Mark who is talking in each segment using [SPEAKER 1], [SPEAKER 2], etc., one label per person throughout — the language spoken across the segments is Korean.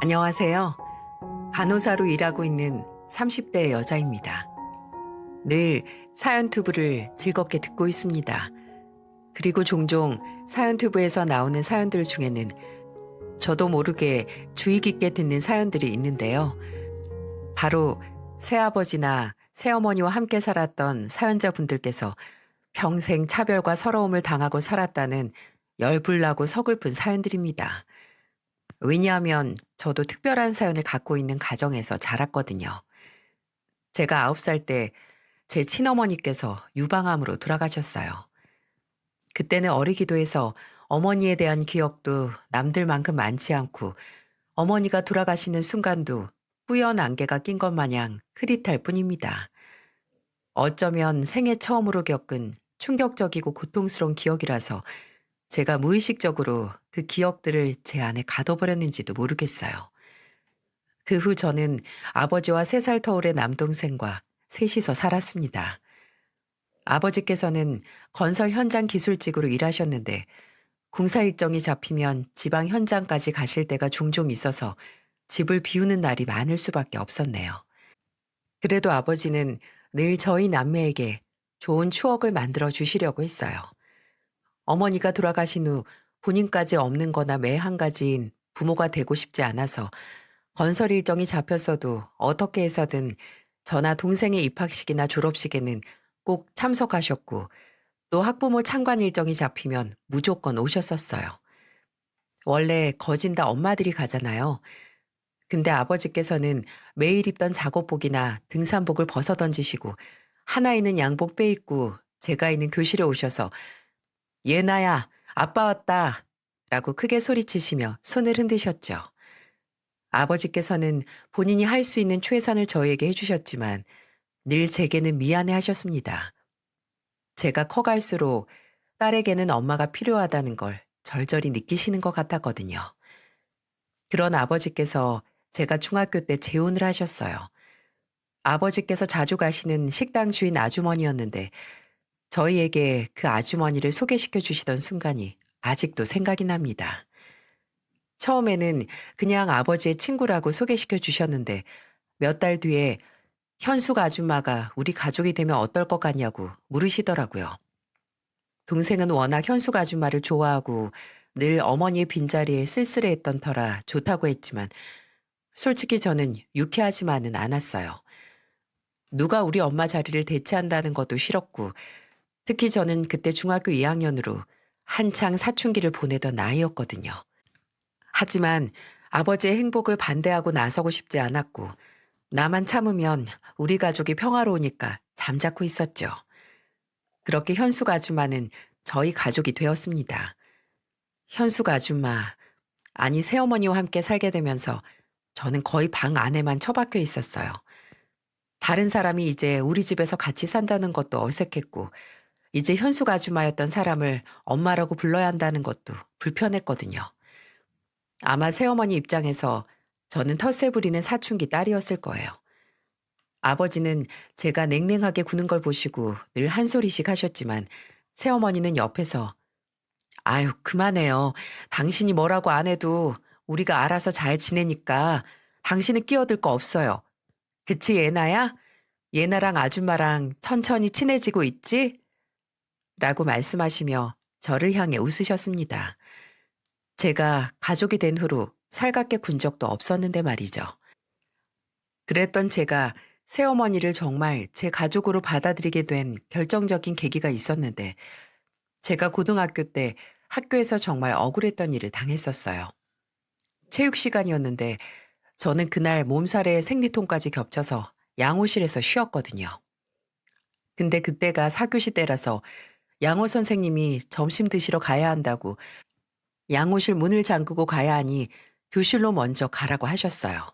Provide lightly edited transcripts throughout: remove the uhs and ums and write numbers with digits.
[SPEAKER 1] 안녕하세요. 간호사로 일하고 있는 30대 여자입니다. 늘 사연 튜브를 즐겁게 듣고 있습니다. 그리고 종종 사연 튜브에서 나오는 사연들 중에는 저도 모르게 주의 깊게 듣는 사연들이 있는데요. 바로 새아버지나 새어머니와 함께 살았던 사연자분들께서 평생 차별과 서러움을 당하고 살았다는 열불나고 서글픈 사연들입니다. 왜냐하면 저도 특별한 사연을 갖고 있는 가정에서 자랐거든요. 제가 9살 때 제 친어머니께서 유방암으로 돌아가셨어요. 그때는 어리기도 해서 어머니에 대한 기억도 남들만큼 많지 않고 어머니가 돌아가시는 순간도 뿌연 안개가 낀 것 마냥 흐릿할 뿐입니다. 어쩌면 생애 처음으로 겪은 충격적이고 고통스러운 기억이라서 제가 무의식적으로 그 기억들을 제 안에 가둬버렸는지도 모르겠어요. 그 후 저는 아버지와 3살 터울의 남동생과 셋이서 살았습니다. 아버지께서는 건설 현장 기술직으로 일하셨는데 공사 일정이 잡히면 지방 현장까지 가실 때가 종종 있어서 집을 비우는 날이 많을 수밖에 없었네요. 그래도 아버지는 늘 저희 남매에게 좋은 추억을 만들어 주시려고 했어요. 어머니가 돌아가신 후 본인까지 없는 거나 매 한 가지인 부모가 되고 싶지 않아서 건설 일정이 잡혔어도 어떻게 해서든 저나 동생의 입학식이나 졸업식에는 꼭 참석하셨고 또 학부모 참관 일정이 잡히면 무조건 오셨었어요. 원래 거진 다 엄마들이 가잖아요. 근데 아버지께서는 매일 입던 작업복이나 등산복을 벗어 던지시고 하나 있는 양복 빼입고 제가 있는 교실에 오셔서 예나야, 아빠 왔다 라고 크게 소리치시며 손을 흔드셨죠. 아버지께서는 본인이 할 수 있는 최선을 저희에게 해주셨지만 늘 제게는 미안해 하셨습니다. 제가 커갈수록 딸에게는 엄마가 필요하다는 걸 절절히 느끼시는 것 같았거든요. 그런 아버지께서 제가 중학교 때 재혼을 하셨어요. 아버지께서 자주 가시는 식당 주인 아주머니였는데 저희에게 그 아주머니를 소개시켜 주시던 순간이 아직도 생각이 납니다. 처음에는 그냥 아버지의 친구라고 소개시켜 주셨는데 몇 달 뒤에 현숙 아줌마가 우리 가족이 되면 어떨 것 같냐고 물으시더라고요. 동생은 워낙 현숙 아줌마를 좋아하고 늘 어머니의 빈자리에 쓸쓸해했던 터라 좋다고 했지만 솔직히 저는 유쾌하지만은 않았어요. 누가 우리 엄마 자리를 대체한다는 것도 싫었고 특히 저는 그때 중학교 2학년으로 한창 사춘기를 보내던 나이였거든요. 하지만 아버지의 행복을 반대하고 나서고 싶지 않았고 나만 참으면 우리 가족이 평화로우니까 잠자코 있었죠. 그렇게 현숙 아줌마는 저희 가족이 되었습니다. 현숙 아줌마, 아니 새어머니와 함께 살게 되면서 저는 거의 방 안에만 처박혀 있었어요. 다른 사람이 이제 우리 집에서 같이 산다는 것도 어색했고 이제 현숙 아줌마였던 사람을 엄마라고 불러야 한다는 것도 불편했거든요. 아마 새어머니 입장에서 저는 텃세 부리는 사춘기 딸이었을 거예요. 아버지는 제가 냉랭하게 구는 걸 보시고 늘 한 소리씩 하셨지만 새어머니는 옆에서 아유, 그만해요. 당신이 뭐라고 안 해도 우리가 알아서 잘 지내니까 당신은 끼어들 거 없어요. 그치, 예나야? 예나랑 아줌마랑 천천히 친해지고 있지? 라고 말씀하시며 저를 향해 웃으셨습니다. 제가 가족이 된 후로 살갑게 군 적도 없었는데 말이죠. 그랬던 제가 새어머니를 정말 제 가족으로 받아들이게 된 결정적인 계기가 있었는데 제가 고등학교 때 학교에서 정말 억울했던 일을 당했었어요. 체육 시간이었는데 저는 그날 몸살에 생리통까지 겹쳐서 양호실에서 쉬었거든요. 근데 그때가 사교시 때라서 양호 선생님이 점심 드시러 가야 한다고 양호실 문을 잠그고 가야 하니 교실로 먼저 가라고 하셨어요.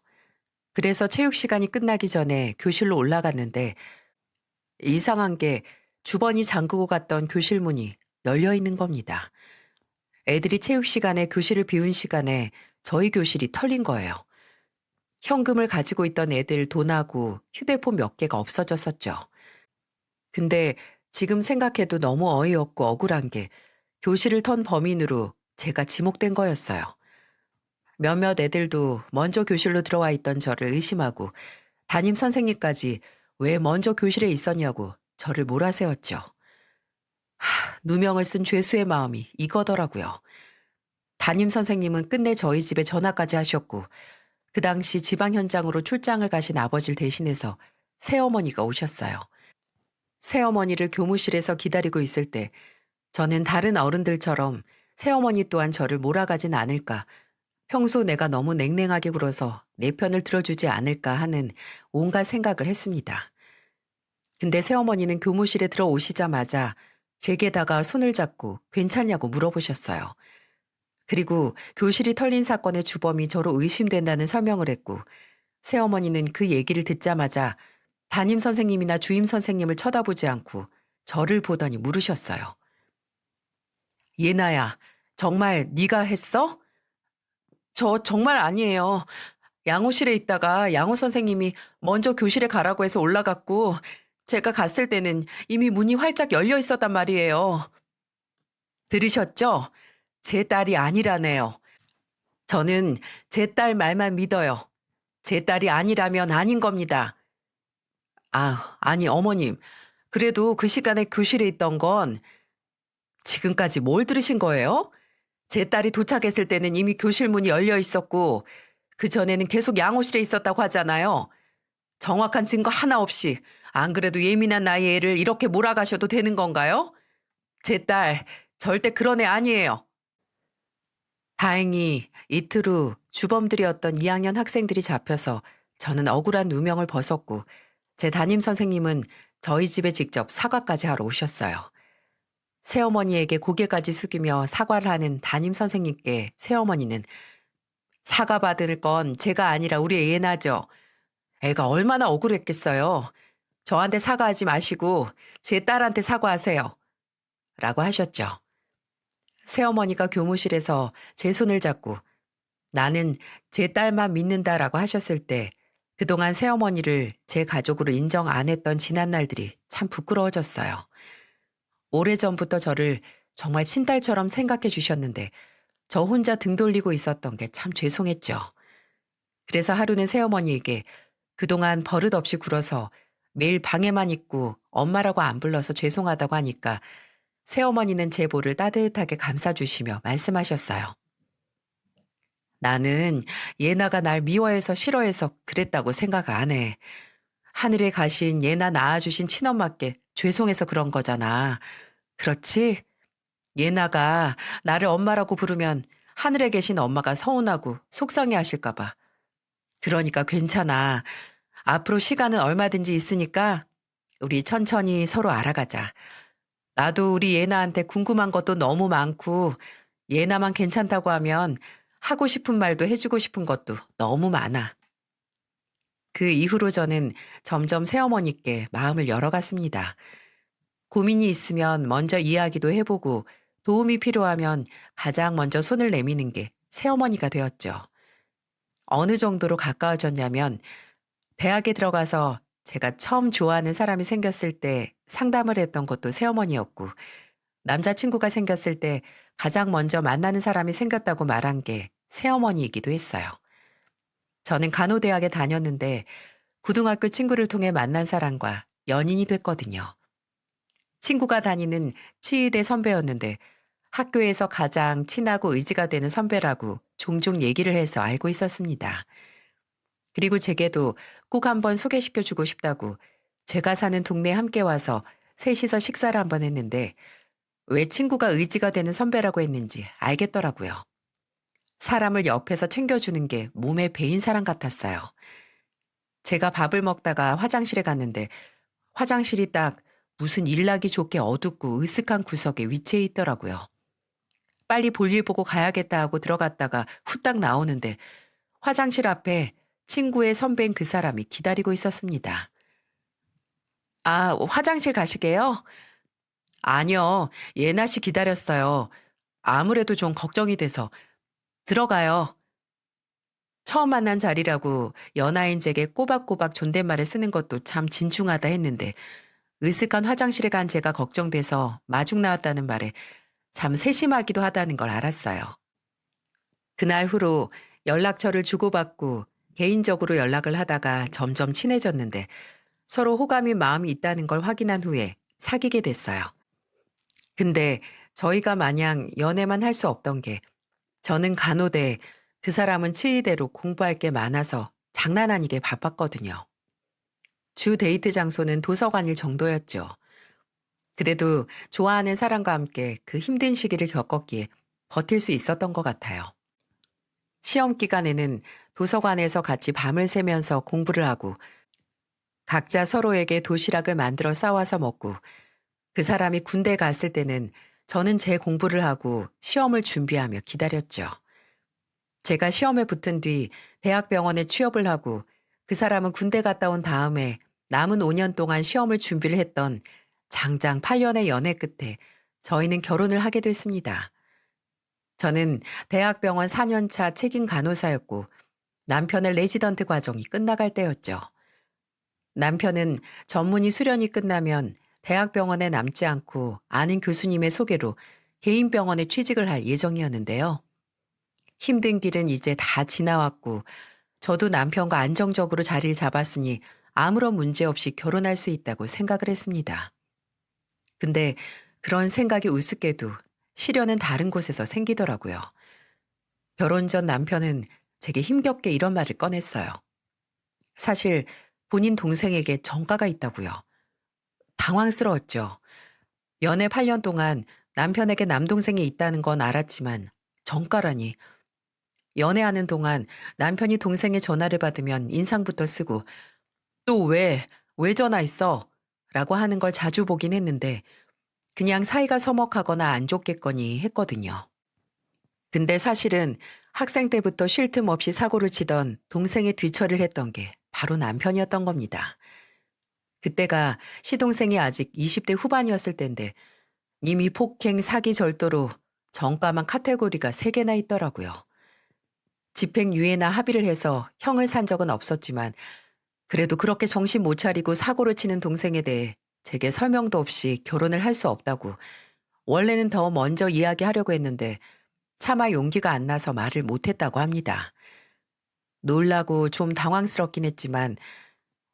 [SPEAKER 1] 그래서 체육 시간이 끝나기 전에 교실로 올라갔는데 이상한 게 주번이 잠그고 갔던 교실 문이 열려 있는 겁니다. 애들이 체육 시간에 교실을 비운 시간에 저희 교실이 털린 거예요. 현금을 가지고 있던 애들 돈하고 휴대폰 몇 개가 없어졌었죠. 근데 지금 생각해도 너무 어이없고 억울한 게 교실을 턴 범인으로 제가 지목된 거였어요. 몇몇 애들도 먼저 교실로 들어와 있던 저를 의심하고 담임 선생님까지 왜 먼저 교실에 있었냐고 저를 몰아세웠죠. 누명을 쓴 죄수의 마음이 이거더라고요. 담임 선생님은 끝내 저희 집에 전화까지 하셨고 그 당시 지방 현장으로 출장을 가신 아버지를 대신해서 새어머니가 오셨어요. 새어머니를 교무실에서 기다리고 있을 때 저는 다른 어른들처럼 새어머니 또한 저를 몰아가진 않을까, 평소 내가 너무 냉랭하게 굴어서 내 편을 들어주지 않을까 하는 온갖 생각을 했습니다. 근데 새어머니는 교무실에 들어오시자마자 제게다가 손을 잡고 괜찮냐고 물어보셨어요. 그리고 교실이 털린 사건의 주범이 저로 의심된다는 설명을 했고 새어머니는 그 얘기를 듣자마자 담임 선생님이나 주임 선생님을 쳐다보지 않고 저를 보더니 물으셨어요. 예나야, 정말 네가 했어? 저 정말 아니에요. 양호실에 있다가 양호 선생님이 먼저 교실에 가라고 해서 올라갔고 제가 갔을 때는 이미 문이 활짝 열려 있었단 말이에요. 들으셨죠? 제 딸이 아니라네요. 저는 제 딸 말만 믿어요. 제 딸이 아니라면 아닌 겁니다. 아니 어머님. 그래도 그 시간에 교실에 있던 건 지금까지 뭘 들으신 거예요? 제 딸이 도착했을 때는 이미 교실 문이 열려 있었고 그전에는 계속 양호실에 있었다고 하잖아요. 정확한 증거 하나 없이 안 그래도 예민한 나이의 애를 이렇게 몰아가셔도 되는 건가요? 제 딸 절대 그런 애 아니에요. 다행히 이틀 후 주범들이었던 2학년 학생들이 잡혀서 저는 억울한 누명을 벗었고 제 담임 선생님은 저희 집에 직접 사과까지 하러 오셨어요. 새어머니에게 고개까지 숙이며 사과를 하는 담임 선생님께 새어머니는 사과 받을 건 제가 아니라 우리 예나죠. 애가 얼마나 억울했겠어요. 저한테 사과하지 마시고 제 딸한테 사과하세요. 라고 하셨죠. 새어머니가 교무실에서 제 손을 잡고 나는 제 딸만 믿는다라고 하셨을 때 그동안 새어머니를 제 가족으로 인정 안 했던 지난 날들이 참 부끄러워졌어요. 오래전부터 저를 정말 친딸처럼 생각해 주셨는데 저 혼자 등 돌리고 있었던 게 참 죄송했죠. 그래서 하루는 새어머니에게 그동안 버릇없이 굴어서 매일 방에만 있고 엄마라고 안 불러서 죄송하다고 하니까 새어머니는 제 볼을 따뜻하게 감싸주시며 말씀하셨어요. 나는 예나가 날 미워해서 싫어해서 그랬다고 생각 안 해. 하늘에 가신 예나 낳아주신 친엄마께 죄송해서 그런 거잖아. 그렇지? 예나가 나를 엄마라고 부르면 하늘에 계신 엄마가 서운하고 속상해 하실까 봐. 그러니까 괜찮아. 앞으로 시간은 얼마든지 있으니까 우리 천천히 서로 알아가자. 나도 우리 예나한테 궁금한 것도 너무 많고 예나만 괜찮다고 하면 하고 싶은 말도 해주고 싶은 것도 너무 많아. 그 이후로 저는 점점 새어머니께 마음을 열어갔습니다. 고민이 있으면 먼저 이야기도 해보고 도움이 필요하면 가장 먼저 손을 내미는 게 새어머니가 되었죠. 어느 정도로 가까워졌냐면 대학에 들어가서 제가 처음 좋아하는 사람이 생겼을 때 상담을 했던 것도 새어머니였고 남자친구가 생겼을 때 가장 먼저 만나는 사람이 생겼다고 말한 게 새어머니이기도 했어요. 저는 간호대학에 다녔는데 고등학교 친구를 통해 만난 사람과 연인이 됐거든요. 친구가 다니는 치의대 선배였는데 학교에서 가장 친하고 의지가 되는 선배라고 종종 얘기를 해서 알고 있었습니다. 그리고 제게도 꼭 한번 소개시켜주고 싶다고 제가 사는 동네에 함께 와서 셋이서 식사를 한번 했는데 왜 친구가 의지가 되는 선배라고 했는지 알겠더라고요. 사람을 옆에서 챙겨주는 게 몸에 배인 사람 같았어요. 제가 밥을 먹다가 화장실에 갔는데 화장실이 딱 무슨 일나기 좋게 어둡고 으슥한 구석에 위치해 있더라고요. 빨리 볼일 보고 가야겠다 하고 들어갔다가 후딱 나오는데 화장실 앞에 친구의 선배인 그 사람이 기다리고 있었습니다. 화장실 가시게요? 아니요, 예나 씨 기다렸어요. 아무래도 좀 걱정이 돼서. 들어가요. 처음 만난 자리라고 연하인 제게 꼬박꼬박 존댓말을 쓰는 것도 참 진중하다 했는데 으슥한 화장실에 간 제가 걱정돼서 마중 나왔다는 말에 참 세심하기도 하다는 걸 알았어요. 그날 후로 연락처를 주고받고 개인적으로 연락을 하다가 점점 친해졌는데 서로 호감인 마음이 있다는 걸 확인한 후에 사귀게 됐어요. 근데 저희가 마냥 연애만 할 수 없던 게 저는 간호대, 그 사람은 치의대로 공부할 게 많아서 장난 아니게 바빴거든요. 주 데이트 장소는 도서관일 정도였죠. 그래도 좋아하는 사람과 함께 그 힘든 시기를 겪었기에 버틸 수 있었던 것 같아요. 시험 기간에는 도서관에서 같이 밤을 새면서 공부를 하고 각자 서로에게 도시락을 만들어 싸와서 먹고 그 사람이 군대 갔을 때는 저는 제 공부를 하고 시험을 준비하며 기다렸죠. 제가 시험에 붙은 뒤 대학병원에 취업을 하고 그 사람은 군대 갔다 온 다음에 남은 5년 동안 시험을 준비를 했던 장장 8년의 연애 끝에 저희는 결혼을 하게 됐습니다. 저는 대학병원 4년차 책임 간호사였고 남편의 레지던트 과정이 끝나갈 때였죠. 남편은 전문의 수련이 끝나면 대학병원에 남지 않고 아는 교수님의 소개로 개인 병원에 취직을 할 예정이었는데요. 힘든 길은 이제 다 지나왔고 저도 남편과 안정적으로 자리를 잡았으니 아무런 문제 없이 결혼할 수 있다고 생각을 했습니다. 근데 그런 생각이 우습게도 시련은 다른 곳에서 생기더라고요. 결혼 전 남편은 제게 힘겹게 이런 말을 꺼냈어요. 사실 본인 동생에게 정가가 있다고요. 당황스러웠죠. 연애 8년 동안 남편에게 남동생이 있다는 건 알았지만 정가라니. 연애하는 동안 남편이 동생의 전화를 받으면 인상부터 쓰고 또 왜 전화했어? 라고 하는 걸 자주 보긴 했는데 그냥 사이가 서먹하거나 안 좋겠거니 했거든요. 근데 사실은 학생 때부터 쉴 틈 없이 사고를 치던 동생의 뒤처리를 했던 게 바로 남편이었던 겁니다. 그때가 시동생이 아직 20대 후반이었을 때인데 이미 폭행, 사기, 절도로 정가만 카테고리가 3개나 있더라고요. 집행유예나 합의를 해서 형을 산 적은 없었지만 그래도 그렇게 정신 못 차리고 사고를 치는 동생에 대해 제게 설명도 없이 결혼을 할 수 없다고 원래는 더 먼저 이야기하려고 했는데 차마 용기가 안 나서 말을 못했다고 합니다. 놀라고 좀 당황스럽긴 했지만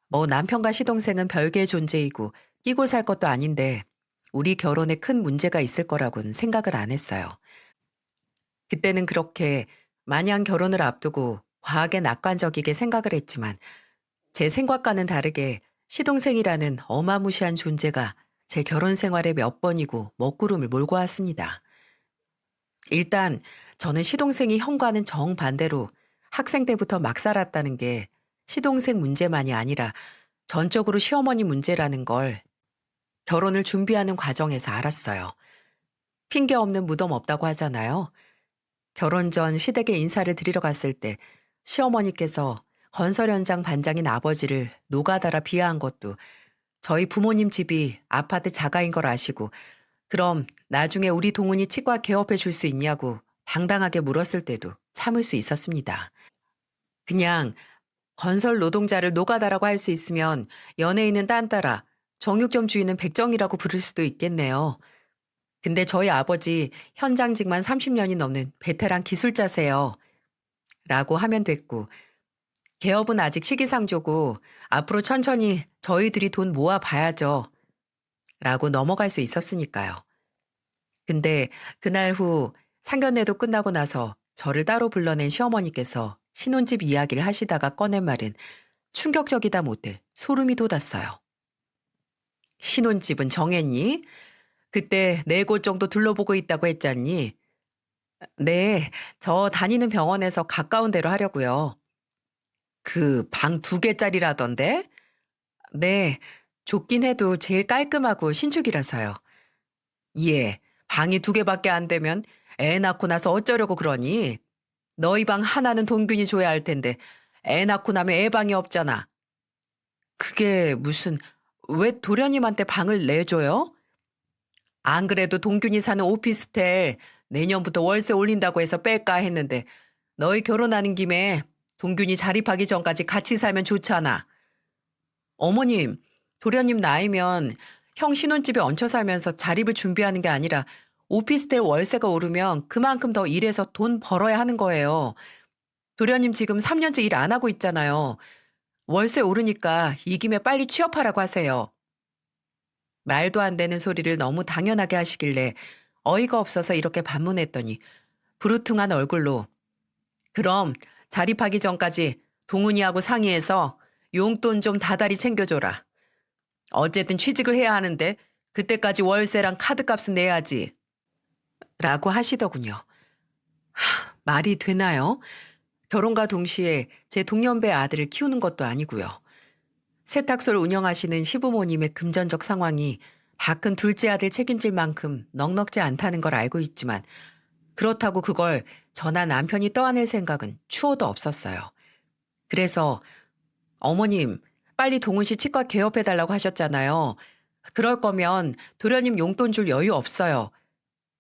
[SPEAKER 1] 뭐 남편과 시동생은 별개의 존재이고 끼고 살 것도 아닌데 우리 결혼에 큰 문제가 있을 거라고는 생각을 안 했어요. 그때는 그렇게 마냥 결혼을 앞두고 과하게 낙관적이게 생각을 했지만 제 생각과는 다르게 시동생이라는 어마무시한 존재가 제 결혼 생활에 몇 번이고 먹구름을 몰고 왔습니다. 일단 저는 시동생이 형과는 정반대로 학생 때부터 막 살았다는 게 시동생 문제만이 아니라 전적으로 시어머니 문제라는 걸 결혼을 준비하는 과정에서 알았어요. 핑계 없는 무덤 없다고 하잖아요. 결혼 전 시댁에 인사를 드리러 갔을 때 시어머니께서 건설 현장 반장인 아버지를 노가다라 비하한 것도 저희 부모님 집이 아파트 자가인 걸 아시고 그럼 나중에 우리 동훈이 치과 개업해 줄 수 있냐고 당당하게 물었을 때도 참을 수 있었습니다. 그냥 건설 노동자를 노가다라고 할 수 있으면 연예인은 딴따라 정육점 주인은 백정이라고 부를 수도 있겠네요. 근데 저희 아버지 현장직만 30년이 넘는 베테랑 기술자세요. 라고 하면 됐고 개업은 아직 시기상조고 앞으로 천천히 저희들이 돈 모아 봐야죠. 라고 넘어갈 수 있었으니까요. 근데 그날 후 상견례도 끝나고 나서 저를 따로 불러낸 시어머니께서 신혼집 이야기를 하시다가 꺼낸 말은 충격적이다 못해 소름이 돋았어요. 신혼집은 정했니? 그때 4곳 정도 둘러보고 있다고 했잖니? 네, 저 다니는 병원에서 가까운 데로 하려고요. 그 방 2개짜리라던데? 네, 좁긴 해도 제일 깔끔하고 신축이라서요. 예, 방이 2개밖에 안 되면 애 낳고 나서 어쩌려고 그러니? 너희 방 하나는 동균이 줘야 할 텐데 애 낳고 나면 애 방이 없잖아. 그게 무슨 왜 도련님한테 방을 내줘요? 안 그래도 동균이 사는 오피스텔 내년부터 월세 올린다고 해서 뺄까 했는데 너희 결혼하는 김에 동균이 자립하기 전까지 같이 살면 좋잖아. 어머님, 도련님 나이면 형 신혼집에 얹혀 살면서 자립을 준비하는 게 아니라 오피스텔 월세가 오르면 그만큼 더 일해서 돈 벌어야 하는 거예요. 도련님 지금 3년째 일 안 하고 있잖아요. 월세 오르니까 이 김에 빨리 취업하라고 하세요. 말도 안 되는 소리를 너무 당연하게 하시길래 어이가 없어서 이렇게 반문했더니 부르퉁한 얼굴로 그럼 자립하기 전까지 동훈이하고 상의해서 용돈 좀 다달이 챙겨줘라. 어쨌든 취직을 해야 하는데 그때까지 월세랑 카드값은 내야지. 라고 하시더군요. 말이 되나요? 결혼과 동시에 제 동년배 아들을 키우는 것도 아니고요. 세탁소를 운영하시는 시부모님의 금전적 상황이 다 큰 둘째 아들 책임질 만큼 넉넉지 않다는 걸 알고 있지만 그렇다고 그걸 저나 남편이 떠안을 생각은 추호도 없었어요. 그래서 어머님 빨리 동훈 씨 치과 개업해달라고 하셨잖아요. 그럴 거면 도련님 용돈 줄 여유 없어요.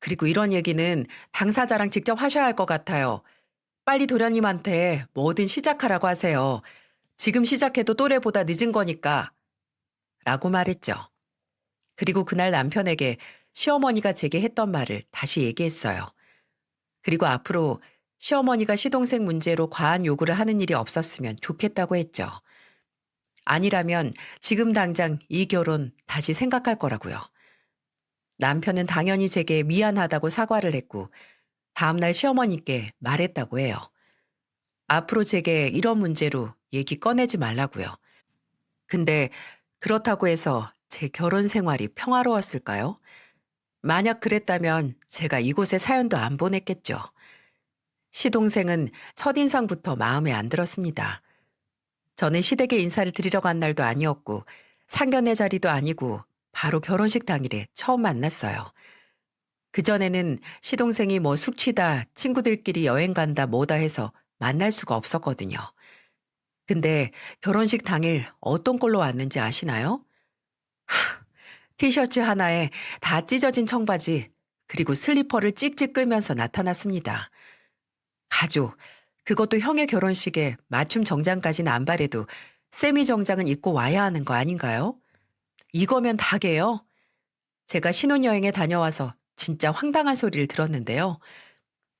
[SPEAKER 1] 그리고 이런 얘기는 당사자랑 직접 하셔야 할 것 같아요. 빨리 도련님한테 뭐든 시작하라고 하세요. 지금 시작해도 또래보다 늦은 거니까. 라고 말했죠. 그리고 그날 남편에게 시어머니가 제게 했던 말을 다시 얘기했어요. 그리고 앞으로 시어머니가 시동생 문제로 과한 요구를 하는 일이 없었으면 좋겠다고 했죠. 아니라면 지금 당장 이 결혼 다시 생각할 거라고요. 남편은 당연히 제게 미안하다고 사과를 했고 다음날 시어머니께 말했다고 해요. 앞으로 제게 이런 문제로 얘기 꺼내지 말라고요. 근데 그렇다고 해서 제 결혼 생활이 평화로웠을까요? 만약 그랬다면 제가 이곳에 사연도 안 보냈겠죠. 시동생은 첫인상부터 마음에 안 들었습니다. 저는 시댁에 인사를 드리러 간 날도 아니었고 상견례 자리도 아니고 바로 결혼식 당일에 처음 만났어요. 그전에는 시동생이 뭐 숙취다, 친구들끼리 여행 간다 뭐다 해서 만날 수가 없었거든요. 근데 결혼식 당일 어떤 꼴로 왔는지 아시나요? 티셔츠 하나에 다 찢어진 청바지, 그리고 슬리퍼를 찍찍 끌면서 나타났습니다. 가족, 그것도 형의 결혼식에 맞춤 정장까지는 안 바래도 세미 정장은 입고 와야 하는 거 아닌가요? 이거면 다게요. 제가 신혼여행에 다녀와서 진짜 황당한 소리를 들었는데요.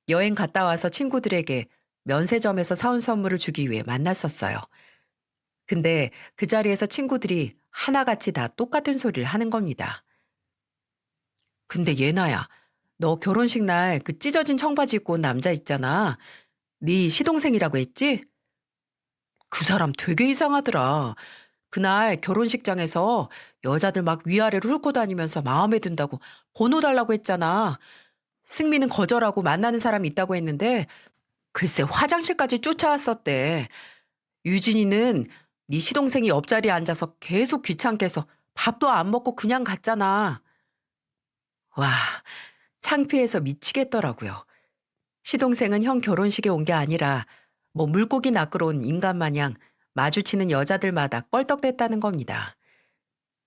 [SPEAKER 1] 여행 갔다 와서 친구들에게 면세점에서 사온 선물을 주기 위해 만났었어요. 근데 그 자리에서 친구들이 하나같이 다 똑같은 소리를 하는 겁니다. 근데 예나야, 너 결혼식 날 그 찢어진 청바지 입고 온 남자 있잖아. 네 시동생이라고 했지? 그 사람 되게 이상하더라. 그날 결혼식장에서 여자들 막 위아래로 훑고 다니면서 마음에 든다고 번호 달라고 했잖아. 승미는 거절하고 만나는 사람이 있다고 했는데 글쎄 화장실까지 쫓아왔었대. 유진이는 네 시동생이 옆자리에 앉아서 계속 귀찮게 해서 밥도 안 먹고 그냥 갔잖아. 와, 창피해서 미치겠더라고요. 시동생은 형 결혼식에 온 게 아니라 뭐 물고기 낚으러 온 인간 마냥 마주치는 여자들마다 껄떡댔다는 겁니다.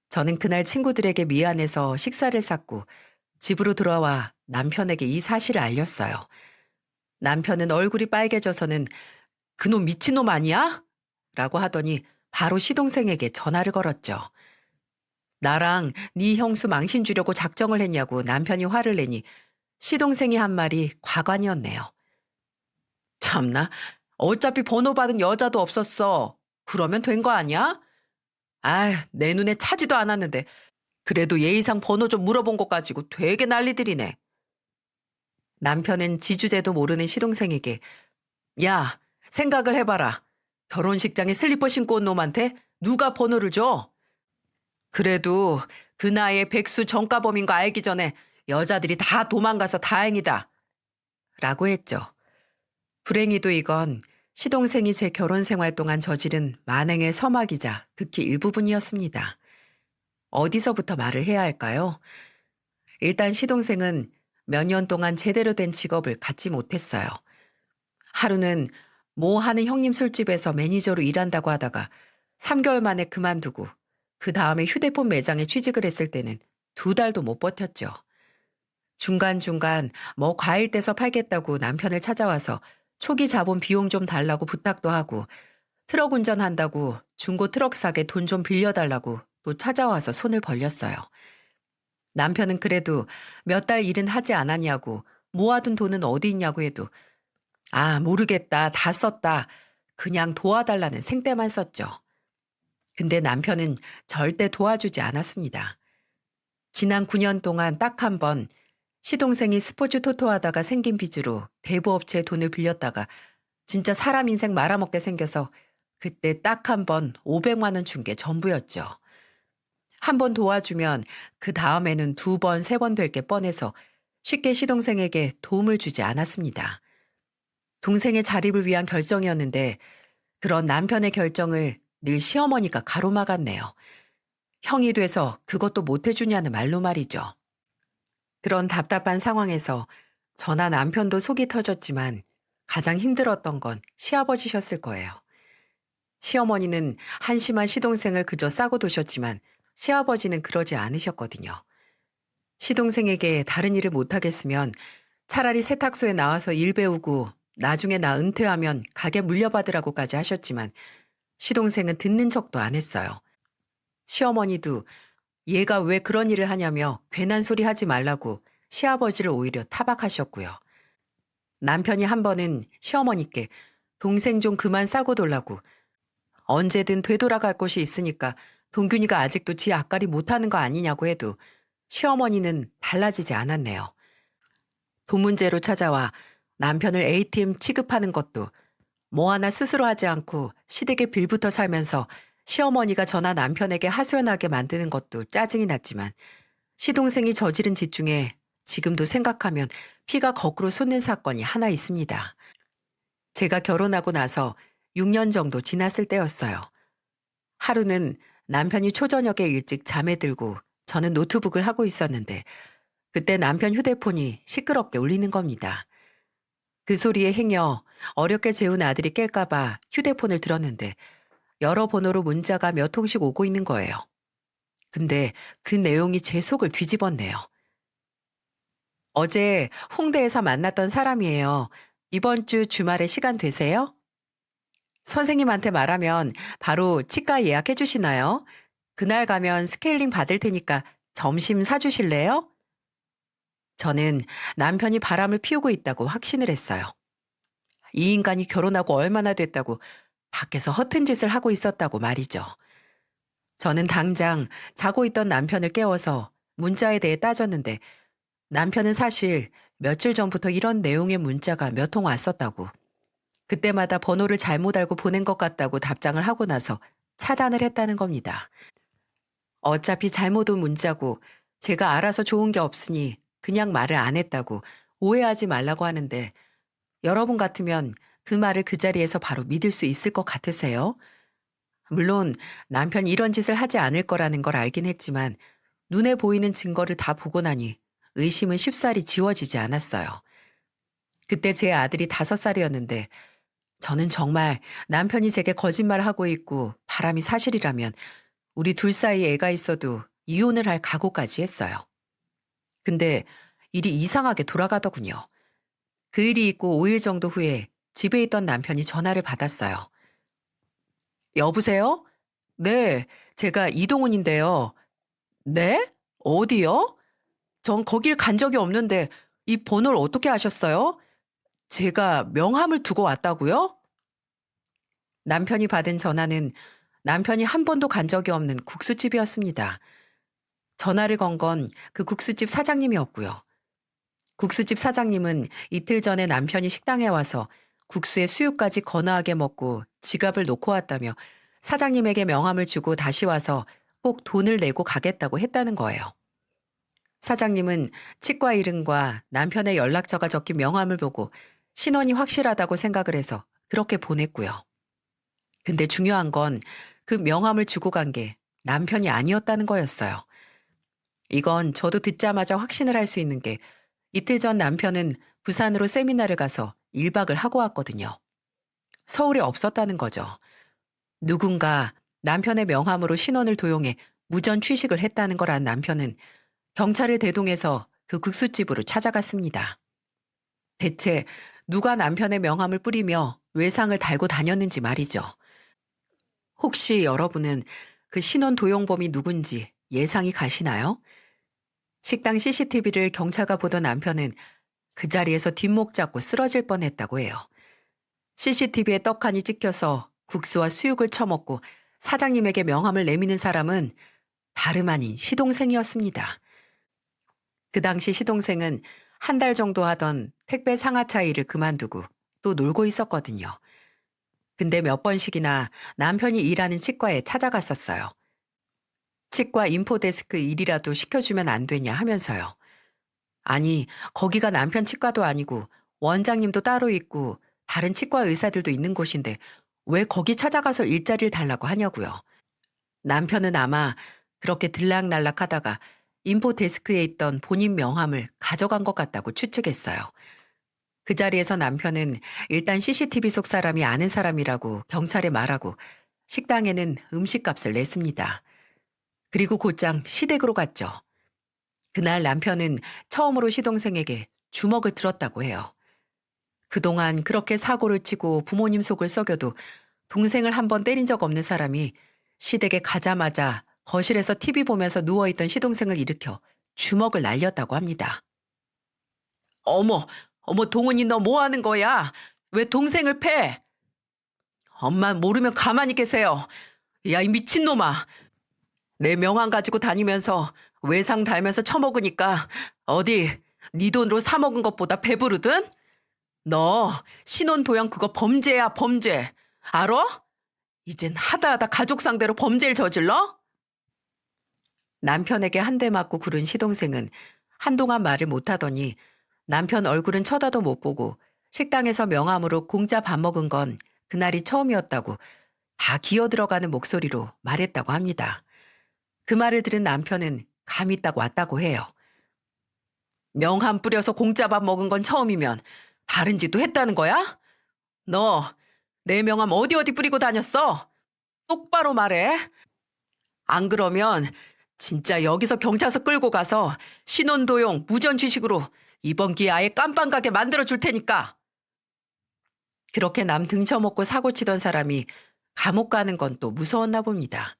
[SPEAKER 1] 저는 그날 친구들에게 미안해서 식사를 쌌고 집으로 돌아와 남편에게 이 사실을 알렸어요. 남편은 얼굴이 빨개져서는 그놈 미친놈 아니야? 라고 하더니 바로 시동생에게 전화를 걸었죠. 나랑 네 형수 망신 주려고 작정을 했냐고 남편이 화를 내니 시동생이 한 말이 과관이었네요. 참나, 어차피 번호 받은 여자도 없었어. 그러면 된 거 아니야? 아휴, 내 눈에 차지도 않았는데 그래도 예의상 번호 좀 물어본 것 가지고 되게 난리들이네. 남편은 지주제도 모르는 시동생에게 야, 생각을 해봐라. 결혼식장에 슬리퍼 신고 온 놈한테 누가 번호를 줘? 그래도 그 나이에 백수 정가범인 거 알기 전에 여자들이 다 도망가서 다행이다. 라고 했죠. 불행히도 이건 시동생이 제 결혼 생활 동안 저지른 만행의 서막이자 극히 일부분이었습니다. 어디서부터 말을 해야 할까요? 일단 시동생은 몇 년 동안 제대로 된 직업을 갖지 못했어요. 하루는 모 하는 형님 술집에서 매니저로 일한다고 하다가 3개월 만에 그만두고 그 다음에 휴대폰 매장에 취직을 했을 때는 2달도 못 버텼죠. 중간중간 뭐 과일 떼서 팔겠다고 남편을 찾아와서 초기 자본 비용 좀 달라고 부탁도 하고 트럭 운전한다고 중고 트럭 사게 돈 좀 빌려달라고 또 찾아와서 손을 벌렸어요. 남편은 그래도 몇 달 일은 하지 않았냐고 모아둔 돈은 어디 있냐고 해도 아, 모르겠다. 다 썼다. 그냥 도와달라는 생떼만 썼죠. 근데 남편은 절대 도와주지 않았습니다. 지난 9년 동안 딱 한 번 시동생이 스포츠 토토 하다가 생긴 빚으로 대부업체에 돈을 빌렸다가 진짜 사람 인생 말아먹게 생겨서 그때 딱 한 번 500만 원 준 게 전부였죠. 한 번 도와주면 그 다음에는 두 번, 세 번 될 게 뻔해서 쉽게 시동생에게 도움을 주지 않았습니다. 동생의 자립을 위한 결정이었는데 그런 남편의 결정을 늘 시어머니가 가로막았네요. 형이 돼서 그것도 못 해주냐는 말로 말이죠. 그런 답답한 상황에서 저나 남편도 속이 터졌지만 가장 힘들었던 건 시아버지셨을 거예요. 시어머니는 한심한 시동생을 그저 싸고 두셨지만 시아버지는 그러지 않으셨거든요. 시동생에게 다른 일을 못하겠으면 차라리 세탁소에 나와서 일 배우고 나중에 나 은퇴하면 가게 물려받으라고까지 하셨지만 시동생은 듣는 척도 안 했어요. 시어머니도 얘가 왜 그런 일을 하냐며 괜한 소리 하지 말라고 시아버지를 오히려 타박하셨고요. 남편이 한 번은 시어머니께 동생 좀 그만 싸고 돌라고 언제든 되돌아갈 곳이 있으니까 동균이가 아직도 지 앞가리 못하는 거 아니냐고 해도 시어머니는 달라지지 않았네요. 돈 문제로 찾아와 남편을 ATM 취급하는 것도 뭐 하나 스스로 하지 않고 시댁에 빌부터 살면서 시어머니가 저나 남편에게 하소연하게 만드는 것도 짜증이 났지만 시동생이 저지른 짓 중에 지금도 생각하면 피가 거꾸로 솟는 사건이 하나 있습니다. 제가 결혼하고 나서 6년 정도 지났을 때였어요. 하루는 남편이 초저녁에 일찍 잠에 들고 저는 노트북을 하고 있었는데 그때 남편 휴대폰이 시끄럽게 울리는 겁니다. 그 소리에 행여 어렵게 재운 아들이 깰까봐 휴대폰을 들었는데 여러 번호로 문자가 몇 통씩 오고 있는 거예요. 근데 그 내용이 제 속을 뒤집었네요. 어제 홍대에서 만났던 사람이에요. 이번 주 주말에 시간 되세요? 선생님한테 말하면 바로 치과 예약해 주시나요? 그날 가면 스케일링 받을 테니까 점심 사주실래요? 저는 남편이 바람을 피우고 있다고 확신을 했어요. 이 인간이 결혼하고 얼마나 됐다고 밖에서 허튼 짓을 하고 있었다고 말이죠. 저는 당장 자고 있던 남편을 깨워서 문자에 대해 따졌는데 남편은 사실 며칠 전부터 이런 내용의 문자가 몇 통 왔었다고 그때마다 번호를 잘못 알고 보낸 것 같다고 답장을 하고 나서 차단을 했다는 겁니다. 어차피 잘못 온 문자고 제가 알아서 좋은 게 없으니 그냥 말을 안 했다고 오해하지 말라고 하는데 여러분 같으면 그 말을 그 자리에서 바로 믿을 수 있을 것 같으세요? 물론 남편이 이런 짓을 하지 않을 거라는 걸 알긴 했지만 눈에 보이는 증거를 다 보고 나니 의심은 쉽사리 지워지지 않았어요. 그때 제 아들이 5살이었는데 저는 정말 남편이 제게 거짓말을 하고 있고 바람이 사실이라면 우리 둘 사이에 애가 있어도 이혼을 할 각오까지 했어요. 근데 일이 이상하게 돌아가더군요. 그 일이 있고 5일 정도 후에 집에 있던 남편이 전화를 받았어요. 여보세요? 네, 제가 이동훈인데요. 네? 어디요? 전 거길 간 적이 없는데 이 번호를 어떻게 아셨어요? 제가 명함을 두고 왔다고요? 남편이 받은 전화는 남편이 한 번도 간 적이 없는 국수집이었습니다. 전화를 건 건 그 국수집 사장님이었고요. 국수집 사장님은 이틀 전에 남편이 식당에 와서 국수에 수육까지 거나하게 먹고 지갑을 놓고 왔다며 사장님에게 명함을 주고 다시 와서 꼭 돈을 내고 가겠다고 했다는 거예요. 사장님은 치과 이름과 남편의 연락처가 적힌 명함을 보고 신원이 확실하다고 생각을 해서 그렇게 보냈고요. 근데 중요한 건 그 명함을 주고 간 게 남편이 아니었다는 거였어요. 이건 저도 듣자마자 확신을 할 수 있는 게 이틀 전 남편은 부산으로 세미나를 가서 1박을 하고 왔거든요. 서울에 없었다는 거죠. 누군가 남편의 명함으로 신원을 도용해 무전 취식을 했다는 걸 안 남편은 경찰을 대동해서 그 국수집으로 찾아갔습니다. 대체 누가 남편의 명함을 뿌리며 외상을 달고 다녔는지 말이죠. 혹시 여러분은 그 신원 도용범이 누군지 예상이 가시나요? 식당 CCTV를 경찰가 보던 남편은 그 자리에서 뒷목 잡고 쓰러질 뻔했다고 해요. CCTV에 떡하니 찍혀서 국수와 수육을 처먹고 사장님에게 명함을 내미는 사람은 다름 아닌 시동생이었습니다. 그 당시 시동생은 한 달 정도 하던 택배 상하차 일을 그만두고 또 놀고 있었거든요. 근데 몇 번씩이나 남편이 일하는 치과에 찾아갔었어요. 치과 인포데스크 일이라도 시켜주면 안 되냐 하면서요. 아니, 거기가 남편 치과도 아니고 원장님도 따로 있고 다른 치과 의사들도 있는 곳인데 왜 거기 찾아가서 일자리를 달라고 하냐고요. 남편은 아마 그렇게 들락날락 하다가 인포데스크에 있던 본인 명함을 가져간 것 같다고 추측했어요. 그 자리에서 남편은 일단 CCTV 속 사람이 아는 사람이라고 경찰에 말하고 식당에는 음식값을 냈습니다. 그리고 곧장 시댁으로 갔죠. 그날 남편은 처음으로 시동생에게 주먹을 들었다고 해요. 그동안 그렇게 사고를 치고 부모님 속을 썩여도 동생을 한 번 때린 적 없는 사람이 시댁에 가자마자 거실에서 TV 보면서 누워있던 시동생을 일으켜 주먹을 날렸다고 합니다. 어머, 동훈이 너 뭐 하는 거야? 왜 동생을 패? 엄마 모르면 가만히 계세요. 야, 이 미친놈아. 내 명함 가지고 다니면서 외상 달면서 처먹으니까 어디 네 돈으로 사 먹은 것보다 배부르든? 너 신혼도용 그거 범죄야, 범죄. 알아? 이젠 하다 가족 상대로 범죄를 저질러? 남편에게 한 대 맞고 구른 시동생은 한동안 말을 못하더니 남편 얼굴은 쳐다도 못 보고 식당에서 명함으로 공짜 밥 먹은 건 그날이 처음이었다고 다 기어들어가는 목소리로 말했다고 합니다. 그 말을 들은 남편은 감이 딱 왔다고 해요. 명함 뿌려서 공짜 밥 먹은 건 처음이면 다른 짓도 했다는 거야? 너 내 명함 어디 뿌리고 다녔어? 똑바로 말해. 안 그러면 진짜 여기서 경찰서 끌고 가서 신혼도용 무전취식으로 이번 기회에 아예 깜빵 가게 만들어 줄 테니까. 그렇게 남 등쳐먹고 사고치던 사람이 감옥 가는 건 또 무서웠나 봅니다.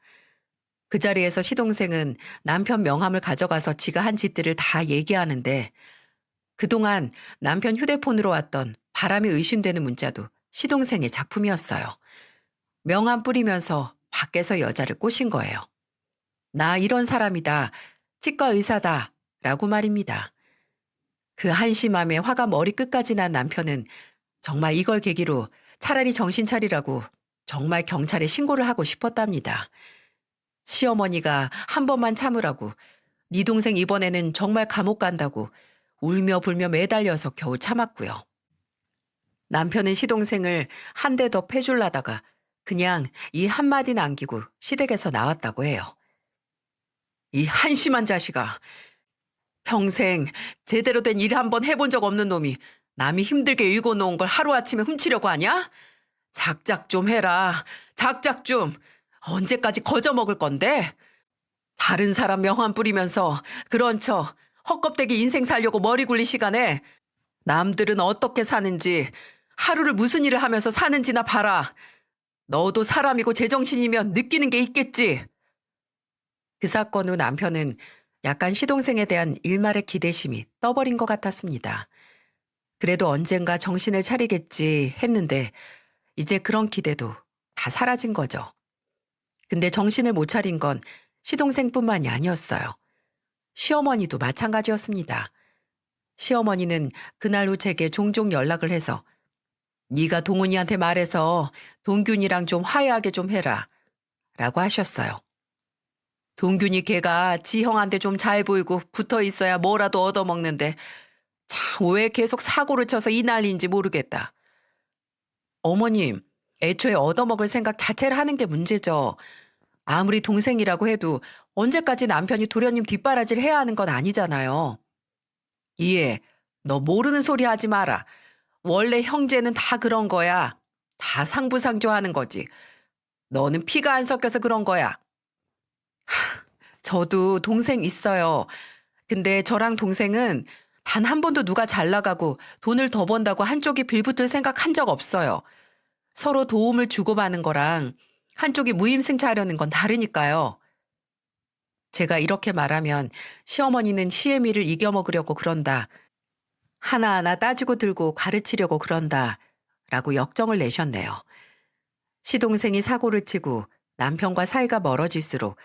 [SPEAKER 1] 그 자리에서 시동생은 남편 명함을 가져가서 지가 한 짓들을 다 얘기하는데 그동안 남편 휴대폰으로 왔던 바람이 의심되는 문자도 시동생의 작품이었어요. 명함 뿌리면서 밖에서 여자를 꼬신 거예요. 나 이런 사람이다. 치과 의사다. 라고 말입니다. 그 한심함에 화가 머리끝까지 난 남편은 정말 이걸 계기로 차라리 정신 차리라고 정말 경찰에 신고를 하고 싶었답니다. 시어머니가 한 번만 참으라고 네 동생 이번에는 정말 감옥 간다고 울며 불며 매달려서 겨우 참았고요. 남편은 시동생을 한 대 더 패줄라다가 그냥 이 한마디 남기고 시댁에서 나왔다고 해요. 이 한심한 자식아. 평생 제대로 된 일 한번 해본 적 없는 놈이 남이 힘들게 읽어놓은 걸 하루아침에 훔치려고 하냐? 작작 좀 해라. 작작 좀. 언제까지 거저먹을 건데? 다른 사람 명함 뿌리면서 그런 척 헛껍데기 인생 살려고 머리 굴릴 시간에 남들은 어떻게 사는지 하루를 무슨 일을 하면서 사는지나 봐라. 너도 사람이고 제정신이면 느끼는 게 있겠지. 그 사건 후 남편은 약간 시동생에 대한 일말의 기대심이 떠버린 것 같았습니다. 그래도 언젠가 정신을 차리겠지 했는데 이제 그런 기대도 다 사라진 거죠. 근데 정신을 못 차린 건 시동생뿐만이 아니었어요. 시어머니도 마찬가지였습니다. 시어머니는 그날 후 제게 종종 연락을 해서 네가 동훈이한테 말해서 동균이랑 좀 화해하게 좀 해라 라고 하셨어요. 동균이 걔가 지 형한테 좀 잘 보이고 붙어 있어야 뭐라도 얻어먹는데 참 왜 계속 사고를 쳐서 이 난리인지 모르겠다. 어머님, 애초에 얻어먹을 생각 자체를 하는 게 문제죠. 아무리 동생이라고 해도 언제까지 남편이 도련님 뒷바라지를 해야 하는 건 아니잖아요. 이해, 너 모르는 소리 하지 마라. 원래 형제는 다 그런 거야. 다 상부상조하는 거지. 너는 피가 안 섞여서 그런 거야. 저도 동생 있어요. 근데 저랑 동생은 단 한 번도 누가 잘 나가고 돈을 더 번다고 한쪽이 빌붙을 생각 한 적 없어요. 서로 도움을 주고받는 거랑 한쪽이 무임승차하려는 건 다르니까요. 제가 이렇게 말하면 시어머니는 시애미를 이겨먹으려고 그런다. 하나하나 따지고 들고 가르치려고 그런다. 라고 역정을 내셨네요. 시동생이 사고를 치고 남편과 사이가 멀어질수록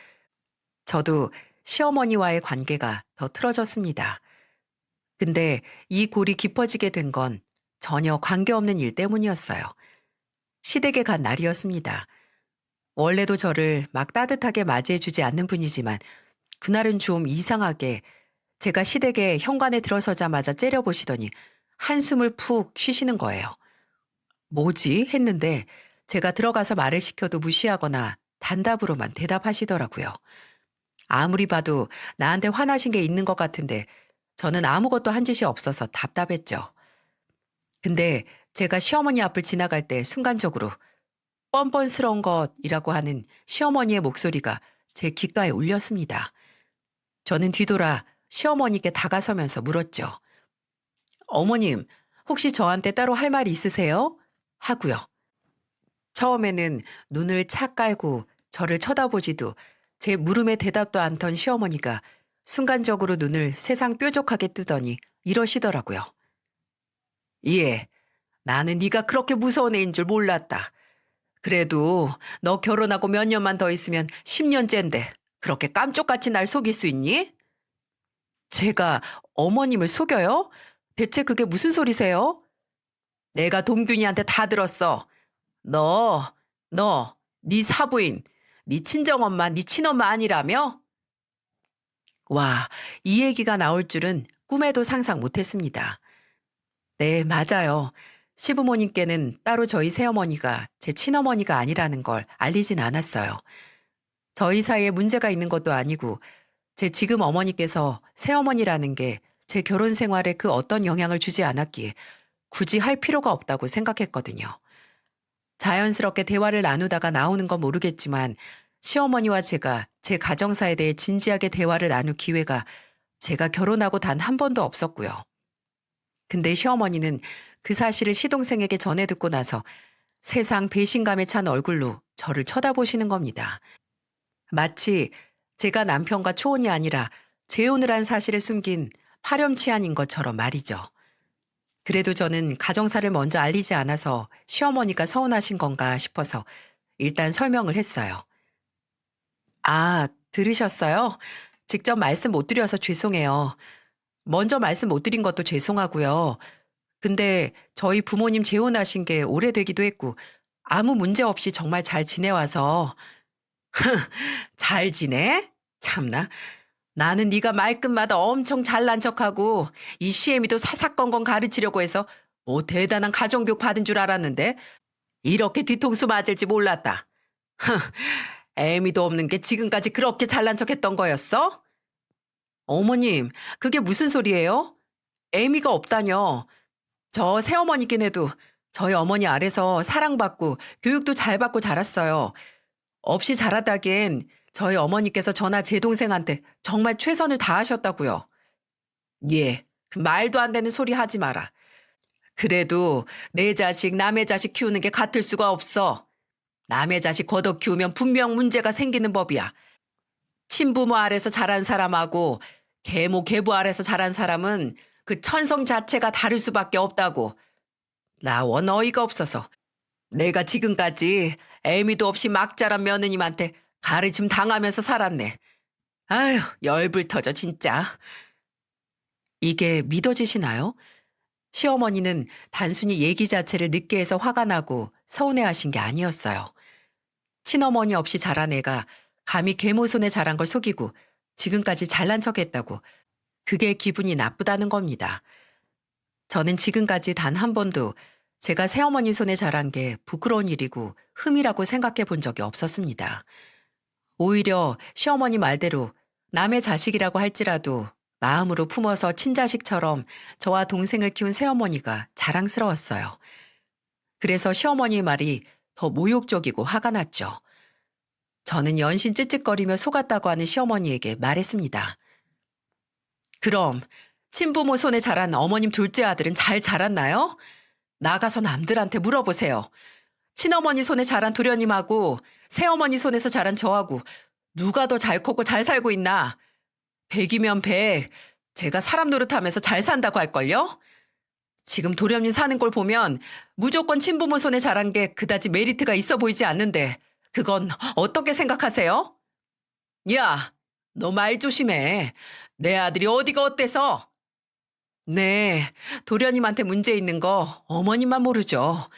[SPEAKER 1] 저도 시어머니와의 관계가 더 틀어졌습니다. 근데 이 골이 깊어지게 된 건 전혀 관계없는 일 때문이었어요. 시댁에 간 날이었습니다. 원래도 저를 막 따뜻하게 맞이해주지 않는 분이지만 그날은 좀 이상하게 제가 시댁에 현관에 들어서자마자 째려보시더니 한숨을 푹 쉬시는 거예요. 뭐지? 했는데 제가 들어가서 말을 시켜도 무시하거나 단답으로만 대답하시더라고요. 아무리 봐도 나한테 화나신 게 있는 것 같은데 저는 아무것도 한 짓이 없어서 답답했죠. 근데 제가 시어머니 앞을 지나갈 때 순간적으로 뻔뻔스러운 것이라고 하는 시어머니의 목소리가 제 귓가에 울렸습니다. 저는 뒤돌아 시어머니께 다가서면서 물었죠. 어머님, 혹시 저한테 따로 할 말 있으세요? 하고요. 처음에는 눈을 착 깔고 저를 쳐다보지도 제 물음에 대답도 않던 시어머니가 순간적으로 눈을 세상 뾰족하게 뜨더니 이러시더라고요. 예, 나는 네가 그렇게 무서운 애인 줄 몰랐다. 그래도 너 결혼하고 몇 년만 더 있으면 10년째인데 그렇게 깜쪽같이 날 속일 수 있니? 제가 어머님을 속여요? 대체 그게 무슨 소리세요? 내가 동균이한테 다 들었어. 네 사부인, 네 친정엄마, 네 친엄마 아니라며? 와, 이 얘기가 나올 줄은 꿈에도 상상 못했습니다. 네, 맞아요. 시부모님께는 따로 저희 새어머니가 제 친어머니가 아니라는 걸 알리진 않았어요. 저희 사이에 문제가 있는 것도 아니고 제 지금 어머니께서 새어머니라는 게 제 결혼 생활에 그 어떤 영향을 주지 않았기에 굳이 할 필요가 없다고 생각했거든요. 자연스럽게 대화를 나누다가 나오는 건 모르겠지만 시어머니와 제가 제 가정사에 대해 진지하게 대화를 나눌 기회가 제가 결혼하고 단 한 번도 없었고요. 근데 시어머니는 그 사실을 시동생에게 전해 듣고 나서 세상 배신감에 찬 얼굴로 저를 쳐다보시는 겁니다. 마치 제가 남편과 초혼이 아니라 재혼을 한 사실을 숨긴 파렴치한인 것처럼 말이죠. 그래도 저는 가정사를 먼저 알리지 않아서 시어머니가 서운하신 건가 싶어서 일단 설명을 했어요. 아, 들으셨어요? 직접 말씀 못 드려서 죄송해요. 먼저 말씀 못 드린 것도 죄송하고요. 근데 저희 부모님 재혼하신 게 오래되기도 했고 아무 문제 없이 정말 잘 지내와서 잘 지내? 참나. 나는 네가 말끝마다 엄청 잘난 척하고 이 시애미도 사사건건 가르치려고 해서 뭐 대단한 가정교육 받은 줄 알았는데 이렇게 뒤통수 맞을지 몰랐다. 애미도 없는 게 지금까지 그렇게 잘난 척했던 거였어? 어머님, 그게 무슨 소리예요? 애미가 없다뇨. 저 새어머니긴 해도 저희 어머니 아래서 사랑받고 교육도 잘 받고 자랐어요. 없이 자라다기엔 저희 어머니께서 저나 제 동생한테 정말 최선을 다하셨다고요. 예, 그 말도 안 되는 소리 하지 마라. 그래도 내 자식, 남의 자식 키우는 게 같을 수가 없어. 남의 자식 걷어 키우면 분명 문제가 생기는 법이야. 친부모 아래서 자란 사람하고 계모, 계부 아래서 자란 사람은 그 천성 자체가 다를 수밖에 없다고. 나 원 어이가 없어서 내가 지금까지 애미도 없이 막 자란 며느님한테 가르침 당하면서 살았네. 아휴, 열불 터져 진짜. 이게 믿어지시나요? 시어머니는 단순히 얘기 자체를 늦게 해서 화가 나고 서운해하신 게 아니었어요. 친어머니 없이 자란 애가 감히 계모 손에 자란 걸 속이고 지금까지 잘난 척했다고 그게 기분이 나쁘다는 겁니다. 저는 지금까지 단 한 번도 제가 새어머니 손에 자란 게 부끄러운 일이고 흠이라고 생각해 본 적이 없었습니다. 오히려 시어머니 말대로 남의 자식이라고 할지라도 마음으로 품어서 친자식처럼 저와 동생을 키운 새어머니가 자랑스러웠어요. 그래서 시어머니의 말이 더 모욕적이고 화가 났죠. 저는 연신 찌찌거리며 속았다고 하는 시어머니에게 말했습니다. 그럼 친부모 손에 자란 어머님 둘째 아들은 잘 자랐나요? 나가서 남들한테 물어보세요. 친어머니 손에 자란 도련님하고 새어머니 손에서 자란 저하고 누가 더 잘 컸고 잘 살고 있나? 100이면 100. 제가 사람 노릇하면서 잘 산다고 할걸요? 지금 도련님 사는 걸 보면 무조건 친부모 손에 자란 게 그다지 메리트가 있어 보이지 않는데 그건 어떻게 생각하세요? 야, 너 말 조심해. 내 아들이 어디가 어때서? 네, 도련님한테 문제 있는 거 어머님만 모르죠.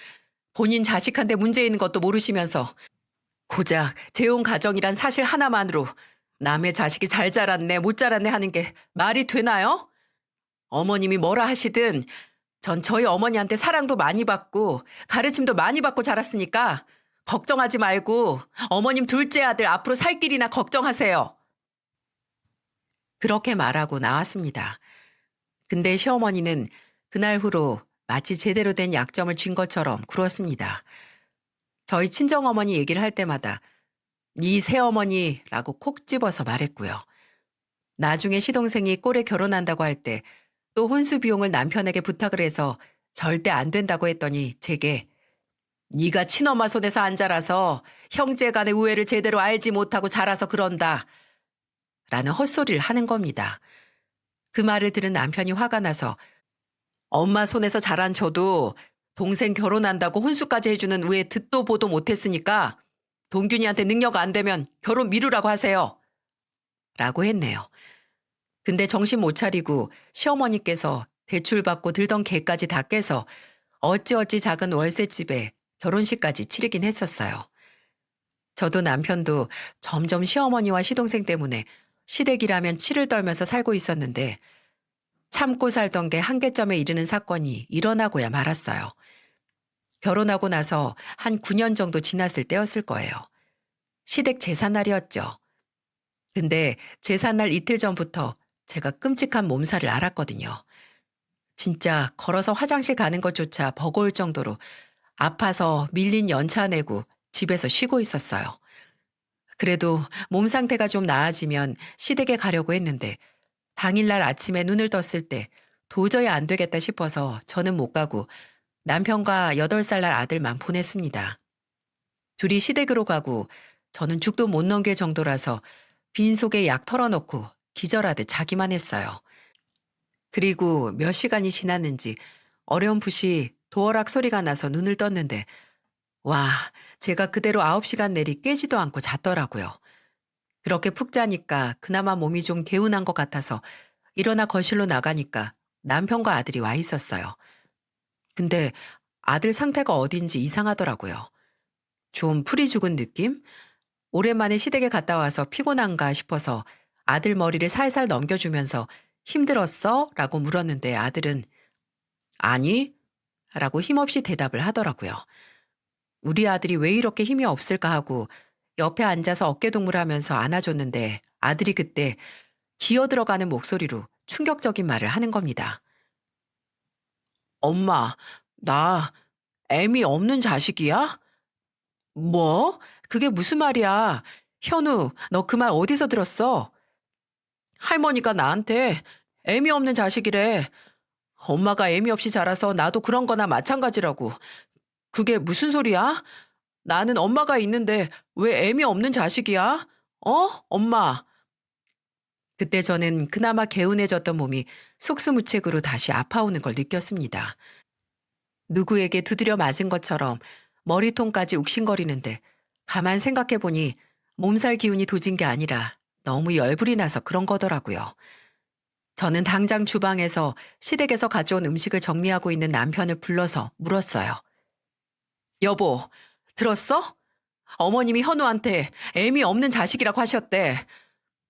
[SPEAKER 1] 본인 자식한테 문제 있는 것도 모르시면서 고작 재혼 가정이란 사실 하나만으로 남의 자식이 잘 자랐네, 못 자랐네 하는 게 말이 되나요? 어머님이 뭐라 하시든 전 저희 어머니한테 사랑도 많이 받고 가르침도 많이 받고 자랐으니까 걱정하지 말고 어머님 둘째 아들 앞으로 살 길이나 걱정하세요. 그렇게 말하고 나왔습니다. 근데 시어머니는 그날 후로 마치 제대로 된 약점을 쥔 것처럼 굴었습니다. 저희 친정어머니 얘기를 할 때마다 네 새어머니라고 콕 집어서 말했고요. 나중에 시동생이 꼴에 결혼한다고 할 때 또 혼수 비용을 남편에게 부탁을 해서 절대 안 된다고 했더니 제게 네가 친엄마 손에서 안 자라서 형제 간의 우애를 제대로 알지 못하고 자라서 그런다 라는 헛소리를 하는 겁니다. 그 말을 들은 남편이 화가 나서 엄마 손에서 자란 저도 동생 결혼한다고 혼수까지 해주는 우애 듣도 보도 못했으니까 동균이한테 능력 안 되면 결혼 미루라고 하세요. 라고 했네요. 근데 정신 못 차리고 시어머니께서 대출받고 들던 개까지 다 깨서 어찌어찌 작은 월세집에 결혼식까지 치르긴 했었어요. 저도 남편도 점점 시어머니와 시동생 때문에 시댁이라면 치를 떨면서 살고 있었는데 참고 살던 게 한계점에 이르는 사건이 일어나고야 말았어요. 결혼하고 나서 한 9년 정도 지났을 때였을 거예요. 시댁 제삿날이었죠. 근데 제삿날 이틀 전부터 제가 끔찍한 몸살을 앓았거든요. 진짜 걸어서 화장실 가는 것조차 버거울 정도로 아파서 밀린 연차 내고 집에서 쉬고 있었어요. 그래도 몸 상태가 좀 나아지면 시댁에 가려고 했는데 당일날 아침에 눈을 떴을 때 도저히 안 되겠다 싶어서 저는 못 가고 남편과 8살 날 아들만 보냈습니다. 둘이 시댁으로 가고 저는 죽도 못 넘길 정도라서 빈속에 약 털어놓고 기절하듯 자기만 했어요. 그리고 몇 시간이 지났는지 어렴풋이 도어락 소리가 나서 눈을 떴는데 와, 제가 그대로 9시간 내리 깨지도 않고 잤더라고요. 그렇게 푹 자니까 그나마 몸이 좀 개운한 것 같아서 일어나 거실로 나가니까 남편과 아들이 와 있었어요. 근데 아들 상태가 어딘지 이상하더라고요. 좀 풀이 죽은 느낌? 오랜만에 시댁에 갔다 와서 피곤한가 싶어서 아들 머리를 살살 넘겨주면서 힘들었어? 라고 물었는데 아들은 아니? 라고 힘없이 대답을 하더라고요. 우리 아들이 왜 이렇게 힘이 없을까 하고 옆에 앉아서 어깨동무하면서 안아줬는데 아들이 그때 기어들어가는 목소리로 충격적인 말을 하는 겁니다. 엄마, 나 애미 없는 자식이야? 뭐? 그게 무슨 말이야? 현우, 너 그 말 어디서 들었어? 할머니가 나한테 애미 없는 자식이래. 엄마가 애미 없이 자라서 나도 그런 거나 마찬가지라고. 그게 무슨 소리야? 나는 엄마가 있는데 왜 애미 없는 자식이야? 어? 엄마. 그때 저는 그나마 개운해졌던 몸이 속수무책으로 다시 아파오는 걸 느꼈습니다. 누구에게 두드려 맞은 것처럼 머리통까지 욱신거리는데 가만 생각해보니 몸살 기운이 도진 게 아니라 너무 열불이 나서 그런 거더라고요. 저는 당장 주방에서 시댁에서 가져온 음식을 정리하고 있는 남편을 불러서 물었어요. 여보, 들었어? 어머님이 현우한테 애미 없는 자식이라고 하셨대.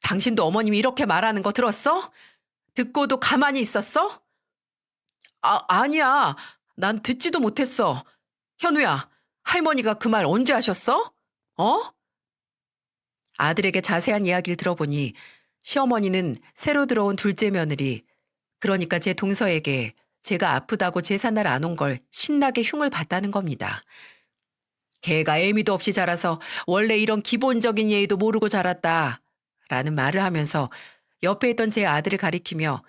[SPEAKER 1] 당신도 어머님이 이렇게 말하는 거 들었어? 듣고도 가만히 있었어? 아니야. 난 듣지도 못했어. 현우야, 할머니가 그 말 언제 하셨어? 어? 아들에게 자세한 이야기를 들어보니 시어머니는 새로 들어온 둘째 며느리, 그러니까 제 동서에게 제가 아프다고 제삿날 안 온 걸 신나게 흉을 봤다는 겁니다. 걔가 애미도 없이 자라서 원래 이런 기본적인 예의도 모르고 자랐다. 라는 말을 하면서 옆에 있던 제 아들을 가리키며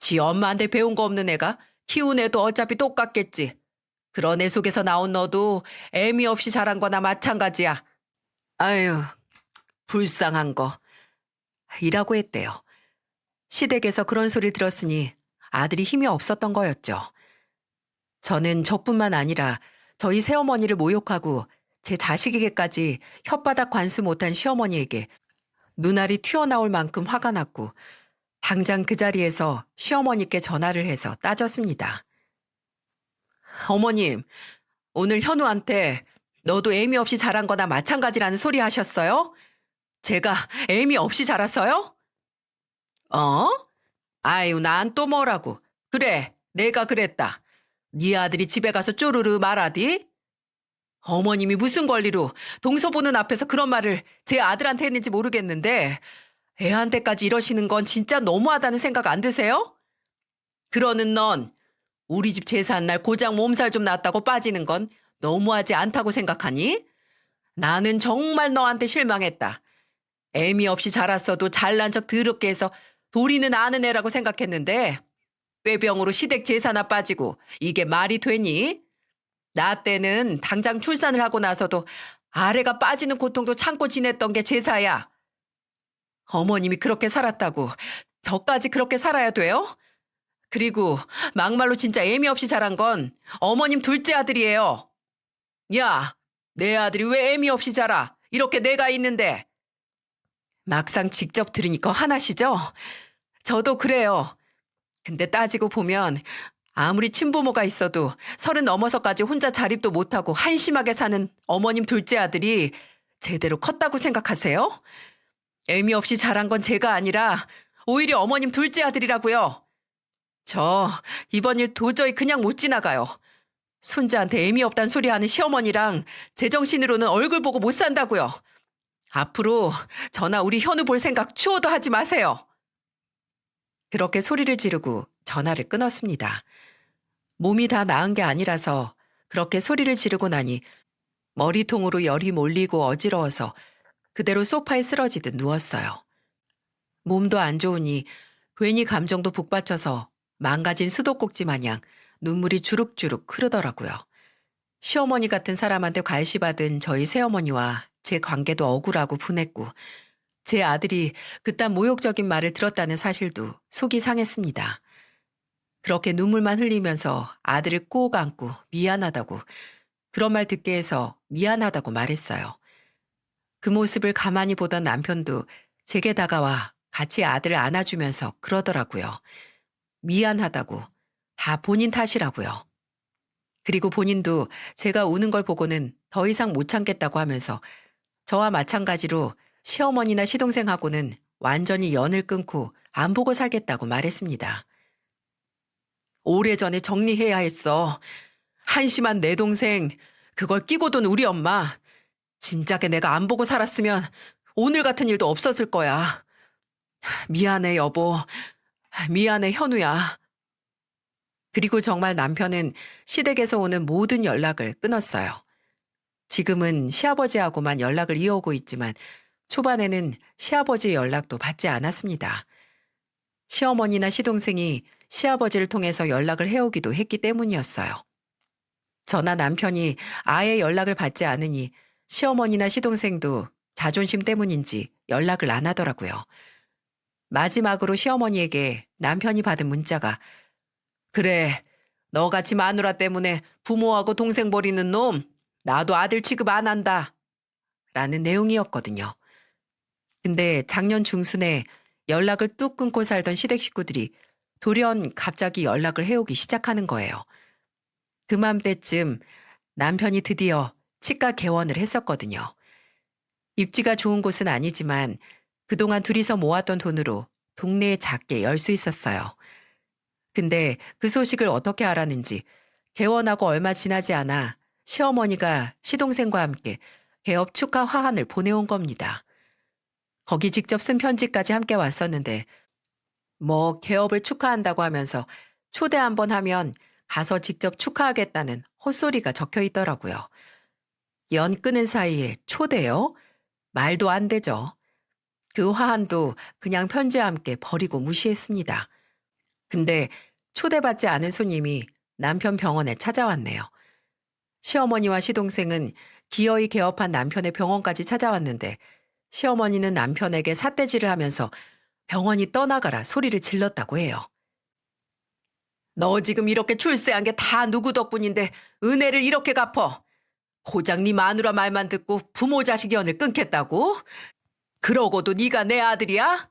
[SPEAKER 1] 지 엄마한테 배운 거 없는 애가 키운 애도 어차피 똑같겠지. 그런 애 속에서 나온 너도 애미 없이 자란 거나 마찬가지야. 아유, 불쌍한 거. 이라고 했대요. 시댁에서 그런 소리를 들었으니 아들이 힘이 없었던 거였죠. 저는 저뿐만 아니라 저희 새어머니를 모욕하고 제 자식에게까지 혓바닥 관수 못한 시어머니에게 눈알이 튀어나올 만큼 화가 났고 당장 그 자리에서 시어머니께 전화를 해서 따졌습니다. 어머님, 오늘 현우한테 너도 애미 없이 자란 거나 마찬가지라는 소리 하셨어요? 제가 애미 없이 자랐어요? 어? 아유, 난 또 뭐라고. 그래, 내가 그랬다. 네 아들이 집에 가서 쪼르르 말하디? 어머님이 무슨 권리로 동서 보는 앞에서 그런 말을 제 아들한테 했는지 모르겠는데 애한테까지 이러시는 건 진짜 너무하다는 생각 안 드세요? 그러는 넌 우리 집 제사한 날 고작 몸살 좀 났다고 빠지는 건 너무하지 않다고 생각하니? 나는 정말 너한테 실망했다. 애미 없이 자랐어도 잘난 척 더럽게 해서 도리는 아는 애라고 생각했는데 꾀병으로 시댁 제사나 빠지고 이게 말이 되니? 나 때는 당장 출산을 하고 나서도 아래가 빠지는 고통도 참고 지냈던 게 제사야. 어머님이 그렇게 살았다고 저까지 그렇게 살아야 돼요? 그리고 막말로 진짜 애미 없이 자란 건 어머님 둘째 아들이에요. 야, 내 아들이 왜 애미 없이 자라? 이렇게 내가 있는데. 막상 직접 들으니까 화나시죠? 저도 그래요. 근데 따지고 보면 아무리 친부모가 있어도 30 넘어서까지 혼자 자립도 못하고 한심하게 사는 어머님 둘째 아들이 제대로 컸다고 생각하세요? 애미 없이 자란 건 제가 아니라 오히려 어머님 둘째 아들이라고요. 저 이번 일 도저히 그냥 못 지나가요. 손자한테 애미 없단 소리 하는 시어머니랑 제정신으로는 얼굴 보고 못 산다고요. 앞으로 저나 우리 현우 볼 생각 추호도 하지 마세요. 그렇게 소리를 지르고 전화를 끊었습니다. 몸이 다 나은 게 아니라서 그렇게 소리를 지르고 나니 머리통으로 열이 몰리고 어지러워서 그대로 소파에 쓰러지듯 누웠어요. 몸도 안 좋으니 괜히 감정도 북받쳐서 망가진 수도꼭지 마냥 눈물이 주룩주룩 흐르더라고요. 시어머니 같은 사람한테 괄시받은 저희 새어머니와 제 관계도 억울하고 분했고 제 아들이 그딴 모욕적인 말을 들었다는 사실도 속이 상했습니다. 그렇게 눈물만 흘리면서 아들을 꼭 안고 미안하다고 그런 말 듣게 해서 미안하다고 말했어요. 그 모습을 가만히 보던 남편도 제게 다가와 같이 아들을 안아주면서 그러더라고요. 미안하다고, 다 본인 탓이라고요. 그리고 본인도 제가 우는 걸 보고는 더 이상 못 참겠다고 하면서 저와 마찬가지로 시어머니나 시동생하고는 완전히 연을 끊고 안 보고 살겠다고 말했습니다. 오래전에 정리해야 했어. 한심한 내 동생, 그걸 끼고 돈 우리 엄마. 진작에 내가 안 보고 살았으면 오늘 같은 일도 없었을 거야. 미안해, 여보. 미안해, 현우야. 그리고 정말 남편은 시댁에서 오는 모든 연락을 끊었어요. 지금은 시아버지하고만 연락을 이어오고 있지만 초반에는 시아버지 연락도 받지 않았습니다. 시어머니나 시동생이 시아버지를 통해서 연락을 해오기도 했기 때문이었어요. 저나 남편이 아예 연락을 받지 않으니 시어머니나 시동생도 자존심 때문인지 연락을 안 하더라고요. 마지막으로 시어머니에게 남편이 받은 문자가 그래, 너같이 마누라 때문에 부모하고 동생 버리는 놈, 나도 아들 취급 안 한다. 라는 내용이었거든요. 근데 작년 중순에 연락을 뚝 끊고 살던 시댁 식구들이 돌연 갑자기 연락을 해오기 시작하는 거예요. 그맘때쯤 남편이 드디어 치과 개원을 했었거든요. 입지가 좋은 곳은 아니지만 그동안 둘이서 모았던 돈으로 동네에 작게 열 수 있었어요. 근데 그 소식을 어떻게 알았는지 개원하고 얼마 지나지 않아 시어머니가 시동생과 함께 개업 축하 화환을 보내온 겁니다. 거기 직접 쓴 편지까지 함께 왔었는데 뭐 개업을 축하한다고 하면서 초대 한번 하면 가서 직접 축하하겠다는 헛소리가 적혀 있더라고요. 연 끊은 사이에 초대요? 말도 안 되죠. 그 화환도 그냥 편지와 함께 버리고 무시했습니다. 근데 초대받지 않은 손님이 남편 병원에 찾아왔네요. 시어머니와 시동생은 기어이 개업한 남편의 병원까지 찾아왔는데 시어머니는 남편에게 삿대질을 하면서 병원이 떠나가라 소리를 질렀다고 해요. 너 지금 이렇게 출세한 게 다 누구 덕분인데 은혜를 이렇게 갚어. 고작 네 마누라 말만 듣고 부모 자식 연을 끊겠다고? 그러고도 네가 내 아들이야?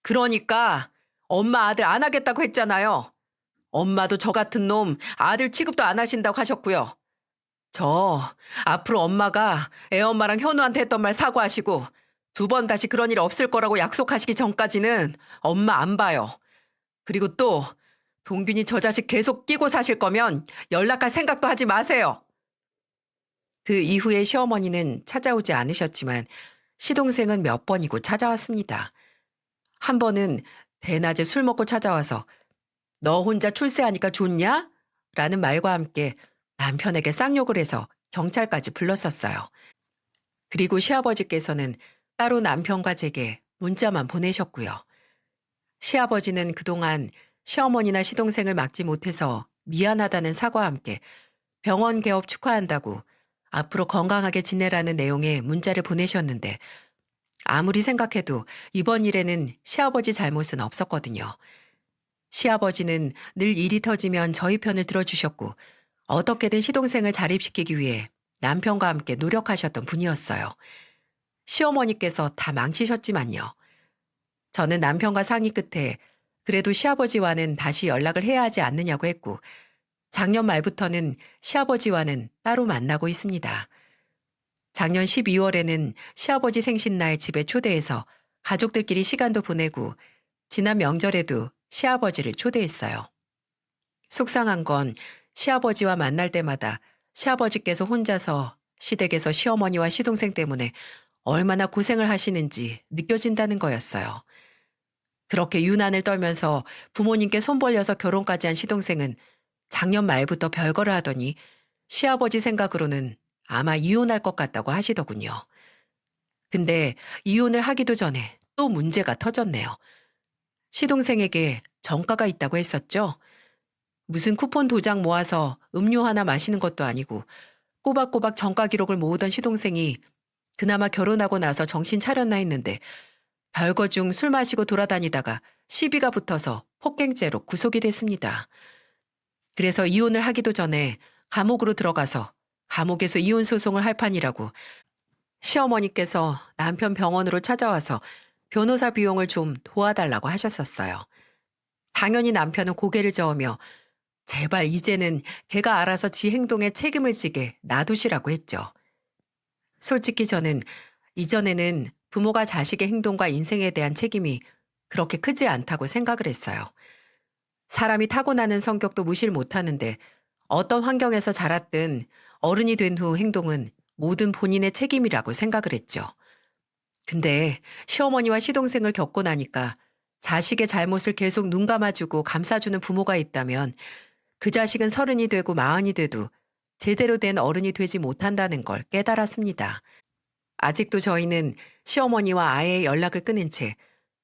[SPEAKER 1] 그러니까 엄마 아들 안 하겠다고 했잖아요. 엄마도 저 같은 놈 아들 취급도 안 하신다고 하셨고요. 저 앞으로 엄마가 애엄마랑 현우한테 했던 말 사과하시고 2번 다시 그런 일 없을 거라고 약속하시기 전까지는 엄마 안 봐요. 그리고 또 동균이 저 자식 계속 끼고 사실 거면 연락할 생각도 하지 마세요. 그 이후에 시어머니는 찾아오지 않으셨지만 시동생은 몇 번이고 찾아왔습니다. 한 번은 대낮에 술 먹고 찾아와서 너 혼자 출세하니까 좋냐? 라는 말과 함께 남편에게 쌍욕을 해서 경찰까지 불렀었어요. 그리고 시아버지께서는 따로 남편과 제게 문자만 보내셨고요. 시아버지는 그동안 시어머니나 시동생을 막지 못해서 미안하다는 사과와 함께 병원 개업 축하한다고 앞으로 건강하게 지내라는 내용의 문자를 보내셨는데 아무리 생각해도 이번 일에는 시아버지 잘못은 없었거든요. 시아버지는 늘 일이 터지면 저희 편을 들어주셨고 어떻게든 시동생을 자립시키기 위해 남편과 함께 노력하셨던 분이었어요. 시어머니께서 다 망치셨지만요. 저는 남편과 상의 끝에 그래도 시아버지와는 다시 연락을 해야 하지 않느냐고 했고 작년 말부터는 시아버지와는 따로 만나고 있습니다. 작년 12월에는 시아버지 생신날 집에 초대해서 가족들끼리 시간도 보내고 지난 명절에도 시아버지를 초대했어요. 속상한 건 시아버지와 만날 때마다 시아버지께서 혼자서 시댁에서 시어머니와 시동생 때문에 얼마나 고생을 하시는지 느껴진다는 거였어요. 그렇게 유난을 떨면서 부모님께 손 벌려서 결혼까지 한 시동생은 작년 말부터 별거를 하더니 시아버지 생각으로는 아마 이혼할 것 같다고 하시더군요. 근데 이혼을 하기도 전에 또 문제가 터졌네요. 시동생에게 정가가 있다고 했었죠? 무슨 쿠폰 도장 모아서 음료 하나 마시는 것도 아니고 꼬박꼬박 정가 기록을 모으던 시동생이 그나마 결혼하고 나서 정신 차렸나 했는데 별거 중 술 마시고 돌아다니다가 시비가 붙어서 폭행죄로 구속이 됐습니다. 그래서 이혼을 하기도 전에 감옥으로 들어가서 감옥에서 이혼 소송을 할 판이라고 시어머니께서 남편 병원으로 찾아와서 변호사 비용을 좀 도와달라고 하셨었어요. 당연히 남편은 고개를 저으며 제발 이제는 걔가 알아서 지 행동에 책임을 지게 놔두시라고 했죠. 솔직히 저는 이전에는 부모가 자식의 행동과 인생에 대한 책임이 그렇게 크지 않다고 생각을 했어요. 사람이 타고나는 성격도 무시를 못하는데 어떤 환경에서 자랐든 어른이 된 후 행동은 모든 본인의 책임이라고 생각을 했죠. 근데 시어머니와 시동생을 겪고 나니까 자식의 잘못을 계속 눈 감아주고 감싸주는 부모가 있다면 그 자식은 30이 되고 40이 돼도 제대로 된 어른이 되지 못한다는 걸 깨달았습니다. 아직도 저희는 시어머니와 아예 연락을 끊은 채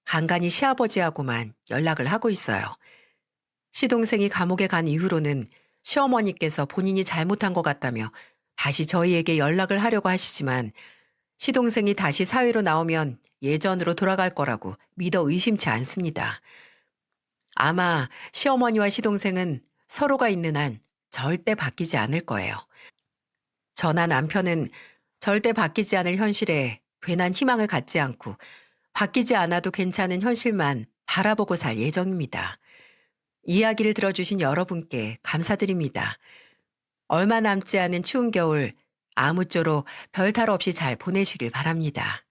[SPEAKER 1] 간간히 시아버지하고만 연락을 하고 있어요. 시동생이 감옥에 간 이후로는 시어머니께서 본인이 잘못한 것 같다며 다시 저희에게 연락을 하려고 하시지만 시동생이 다시 사회로 나오면 예전으로 돌아갈 거라고 믿어 의심치 않습니다. 아마 시어머니와 시동생은 서로가 있는 한 절대 바뀌지 않을 거예요. 저나 남편은 절대 바뀌지 않을 현실에 괜한 희망을 갖지 않고 바뀌지 않아도 괜찮은 현실만 바라보고 살 예정입니다. 이야기를 들어주신 여러분께 감사드립니다. 얼마 남지 않은 추운 겨울 아무쪼록 별탈 없이 잘 보내시길 바랍니다.